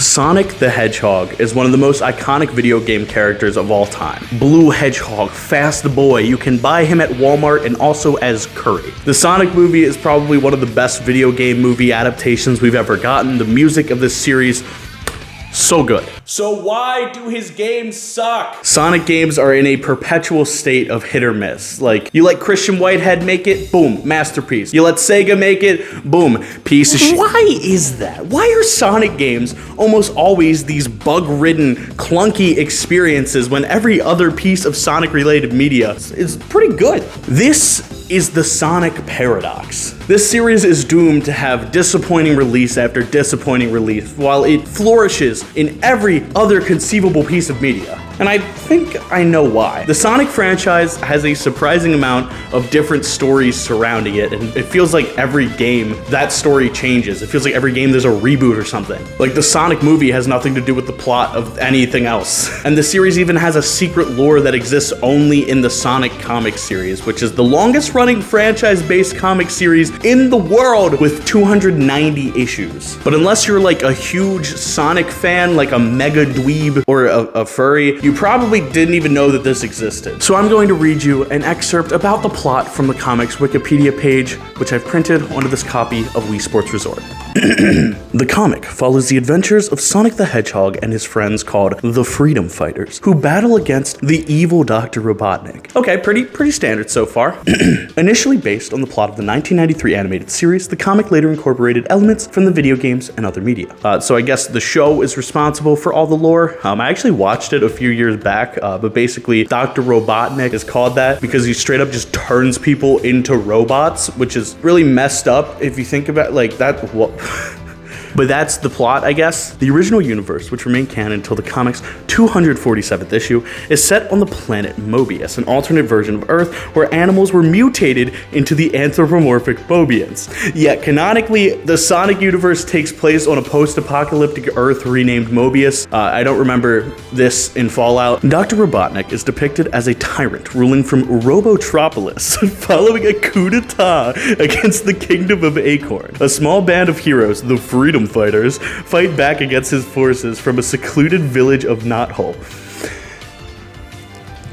Sonic the Hedgehog is one of the most iconic video game characters of all time. Blue Hedgehog, fast boy, you can buy him at Walmart and also as curry. The Sonic movie is probably one of the best video game movie adaptations we've ever gotten. The music of this series, so good. So why do his games suck? Sonic games are in a perpetual state of hit or miss. Like, you let Christian Whitehead make it, boom, masterpiece. You let Sega make it, boom, piece of shit. Why is that? Why are Sonic games almost always these bug-ridden, clunky experiences when every other piece of Sonic-related media is pretty good? This is the Sonic paradox. This series is doomed to have disappointing release after disappointing release, while it flourishes in every other conceivable piece of media. And I think I know why. The Sonic franchise has a surprising amount of different stories surrounding it, and it feels like every game, that story changes. It feels like every game there's a reboot or something. Like the Sonic movie has nothing to do with the plot of anything else. And the series even has a secret lore that exists only in the Sonic comic series, which is the longest running franchise-based comic series in the world with 290 issues. But unless you're like a huge Sonic fan, like a mega dweeb or a furry, you probably didn't even know that this existed. So I'm going to read you an excerpt about the plot from the comics Wikipedia page, which I've printed onto this copy of Wii Sports Resort. The comic follows the adventures of Sonic the Hedgehog and his friends called the Freedom Fighters, who battle against the evil Dr. Robotnik. Okay, pretty standard so far. Initially based on the plot of the 1993 animated series, the comic later incorporated elements from the video games and other media. So I guess the show is responsible for all the lore. I actually watched it a few years back, but basically Dr. Robotnik is called that because he straight up just turns people into robots, which is really messed up if you think about like that. But that's the plot, I guess. The original universe, which remained canon until the comic's 247th issue, is set on the planet Mobius, an alternate version of Earth where animals were mutated into the anthropomorphic Mobians. Yet canonically, the Sonic universe takes place on a post-apocalyptic Earth renamed Mobius. I don't remember this in Fallout. Dr. Robotnik is depicted as a tyrant ruling from Robotropolis, following a coup d'etat against the Kingdom of Acorn. A small band of heroes, the Freedom Fighters, fight back against his forces from a secluded village of Knothole.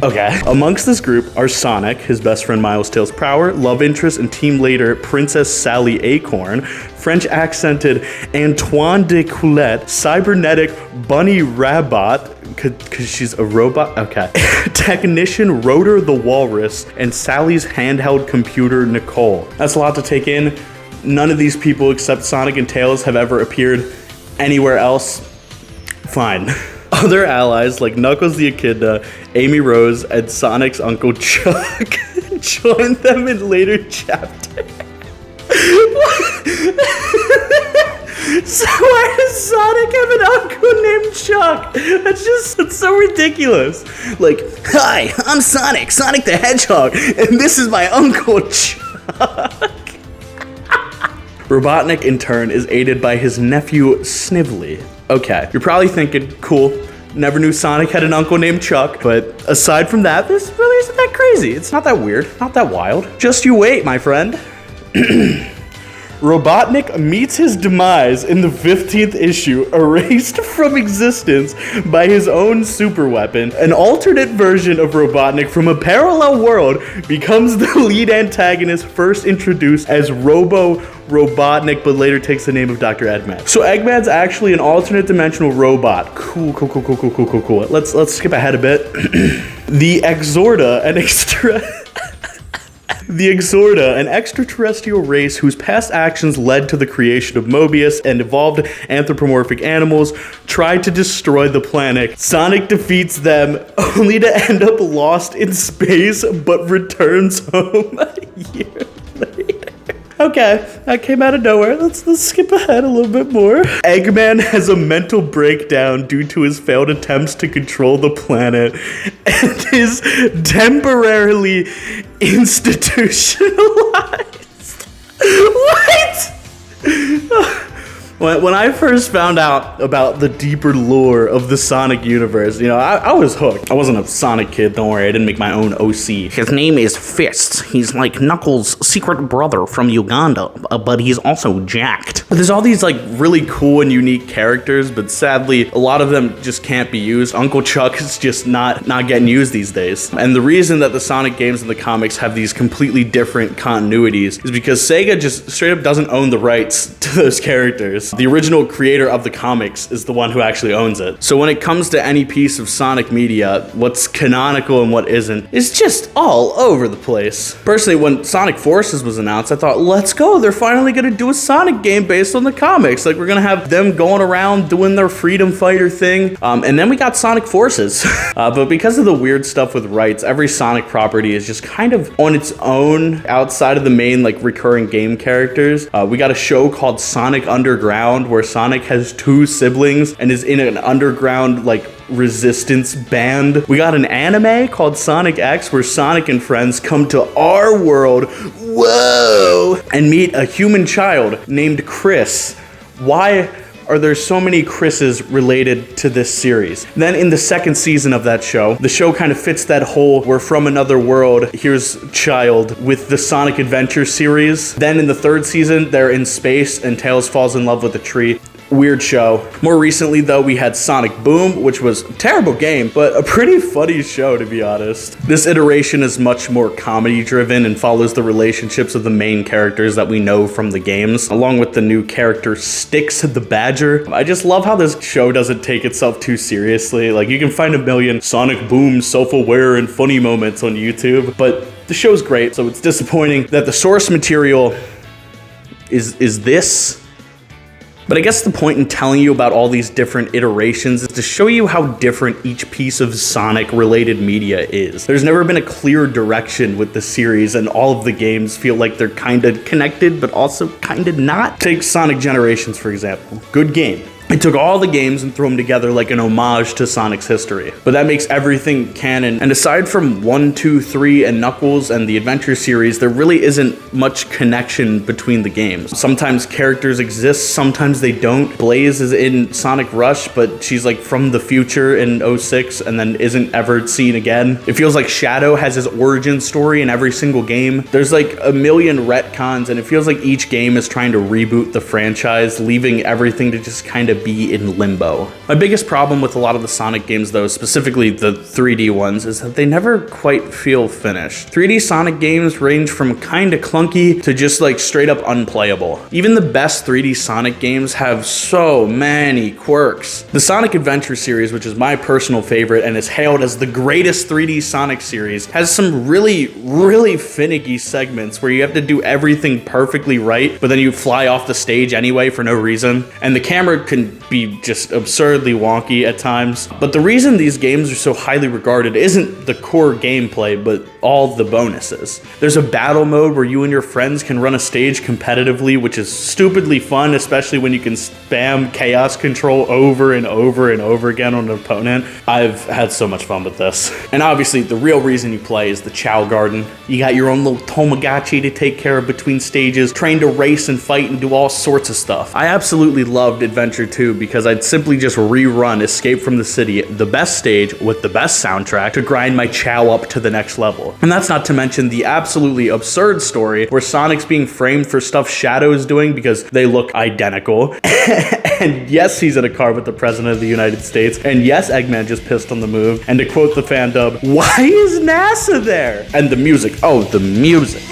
Okay. Amongst this group are Sonic, his best friend Miles Tails Prower, love interest and team leader Princess Sally Acorn, French accented Antoine de Coulette, cybernetic Bunny Rabbot, because she's a robot, okay, technician Rotor the Walrus, and Sally's handheld computer Nicole. That's a lot to take in. None of these people except Sonic and Tails have ever appeared anywhere else. Fine. Other allies like Knuckles the Echidna, Amy Rose, and Sonic's Uncle Chuck join them in later chapters. So why does Sonic have an uncle named Chuck? That's so ridiculous. Like, hi, I'm Sonic the Hedgehog, and this is my Uncle Chuck. Robotnik, in turn, is aided by his nephew, Snively. Okay, you're probably thinking, cool, never knew Sonic had an uncle named Chuck, but aside from that, this really isn't that crazy. It's not that weird, not that wild. Just you wait, my friend. Robotnik meets his demise in the 15th issue, erased from existence by his own super weapon. An alternate version of Robotnik from a parallel world becomes the lead antagonist, first introduced as Robotnik, but later takes the name of Dr. Eggman. So Eggman's actually an alternate dimensional robot. Cool. Let's skip ahead a bit. The Exorda, an extraterrestrial race whose past actions led to the creation of Mobius and evolved anthropomorphic animals, tried to destroy the planet. Sonic defeats them, only to end up lost in space, but returns home a year later. Okay, that came out of nowhere. Let's skip ahead a little bit more. Eggman has a mental breakdown due to his failed attempts to control the planet and is temporarily institutionalized. What? When I first found out about the deeper lore of the Sonic universe, you know, I was hooked. I wasn't a Sonic kid, don't worry, I didn't make my own OC. His name is Fist. He's like Knuckles' secret brother from Uganda, but he's also jacked. But there's all these like really cool and unique characters, but sadly, a lot of them just can't be used. Uncle Chuck is just not getting used these days. And the reason that the Sonic games and the comics have these completely different continuities is because Sega just straight up doesn't own the rights to those characters. The original creator of the comics is the one who actually owns it. So when it comes to any piece of Sonic media, what's canonical and what isn't is just all over the place. Personally, when Sonic Forces was announced, I thought, let's go, they're finally gonna do a Sonic game based on the comics. Like, we're gonna have them going around doing their freedom fighter thing. And then we got Sonic Forces. But because of the weird stuff with rights, every Sonic property is just kind of on its own outside of the main like recurring game characters. We got a show called Sonic Underground where Sonic has 2 siblings and is in an underground like resistance band. We got an anime called Sonic X where Sonic and friends come to our world, whoa, and meet a human child named Chris. Why are there so many Chris's related to this series? Then in the second season of that show, the show kind of fits that whole we're from another world, here's child with the Sonic Adventure series. Then in the third season, they're in space and Tails falls in love with a tree. Weird show. More recently though, we had Sonic Boom, which was a terrible game, but a pretty funny show to be honest. This iteration is much more comedy driven and follows the relationships of the main characters that we know from the games, along with the new character Styx the Badger. I just love how this show doesn't take itself too seriously. Like, you can find a million Sonic Boom self-aware and funny moments on YouTube, but the show's great, so it's disappointing that the source material is this. But I guess the point in telling you about all these different iterations is to show you how different each piece of Sonic-related media is. There's never been a clear direction with the series, and all of the games feel like they're kinda connected, but also kinda not. Take Sonic Generations, for example. Good game. It took all the games and threw them together like an homage to Sonic's history. But that makes everything canon. And aside from 1, 2, 3, and Knuckles and the Adventure series, there really isn't much connection between the games. Sometimes characters exist, sometimes they don't. Blaze is in Sonic Rush, but she's like from the future in 06 and then isn't ever seen again. It feels like Shadow has his origin story in every single game. There's like a million retcons, and it feels like each game is trying to reboot the franchise, leaving everything to just kind of be in limbo. My biggest problem with a lot of the Sonic games though, specifically the 3D ones, is that they never quite feel finished. 3D Sonic games range from kinda clunky to just like straight up unplayable. Even the best 3D Sonic games have so many quirks. The Sonic Adventure series, which is my personal favorite and is hailed as the greatest 3D Sonic series, has some really finicky segments where you have to do everything perfectly right, but then you fly off the stage anyway for no reason. And the camera can be just absurdly wonky at times. But the reason these games are so highly regarded isn't the core gameplay, but all the bonuses. There's a battle mode where you and your friends can run a stage competitively, which is stupidly fun, especially when you can spam chaos control over and over and over again on an opponent. I've had so much fun with this. And obviously, the real reason you play is the Chow Garden. You got your own little Tamagotchi to take care of between stages, train to race and fight and do all sorts of stuff. I absolutely loved Adventure 2 because I'd simply just rerun Escape from the City, the best stage with the best soundtrack, to grind my Chow up to the next level. And that's not to mention the absolutely absurd story where Sonic's being framed for stuff Shadow is doing because they look identical. And yes, he's in a car with the President of the United States. And yes, Eggman just pissed on the move. And to quote the fan dub, why is NASA there? And the music, oh, the music.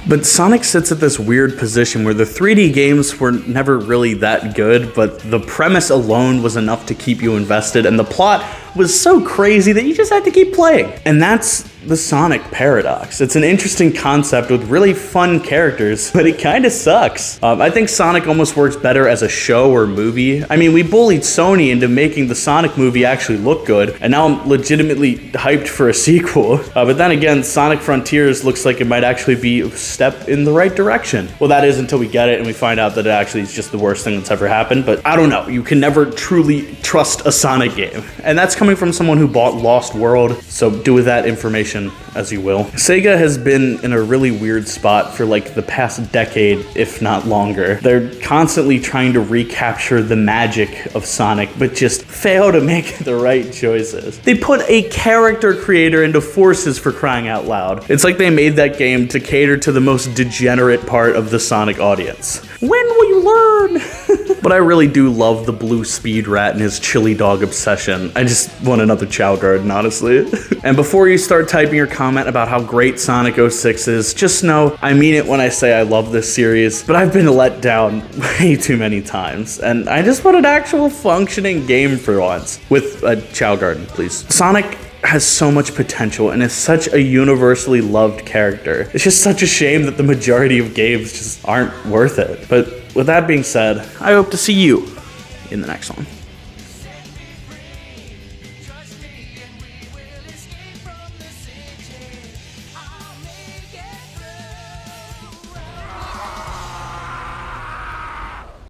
But Sonic sits at this weird position where the 3D games were never really that good, but the premise alone was enough to keep you invested, and the plot was so crazy that you just had to keep playing. And that's the Sonic paradox. It's an interesting concept with really fun characters, but it kind of sucks. I think Sonic almost works better as a show or movie. I mean, we bullied Sony into making the Sonic movie actually look good, and now I'm legitimately hyped for a sequel. But then again, Sonic Frontiers looks like it might actually be a step in the right direction. Well, that is until we get it and we find out that it actually is just the worst thing that's ever happened, but I don't know. You can never truly trust a Sonic game. And that's coming from someone who bought Lost World, so do with that information as you will. Sega has been in a really weird spot for like the past decade, if not longer. They're constantly trying to recapture the magic of Sonic, but just fail to make the right choices. They put a character creator into Forces, for crying out loud. It's like they made that game to cater to the most degenerate part of the Sonic audience. When will you learn? But I really do love the blue speed rat and his chili dog obsession. I just want another Chow Garden, honestly. And before you start typing your comment about how great Sonic 06 is, just know I mean it when I say I love this series, but I've been let down way too many times, and I just want an actual functioning game for once. With a Chow Garden, please. Sonic has so much potential and is such a universally loved character. It's just such a shame that the majority of games just aren't worth it. But with that being said, I hope to see you in the next one.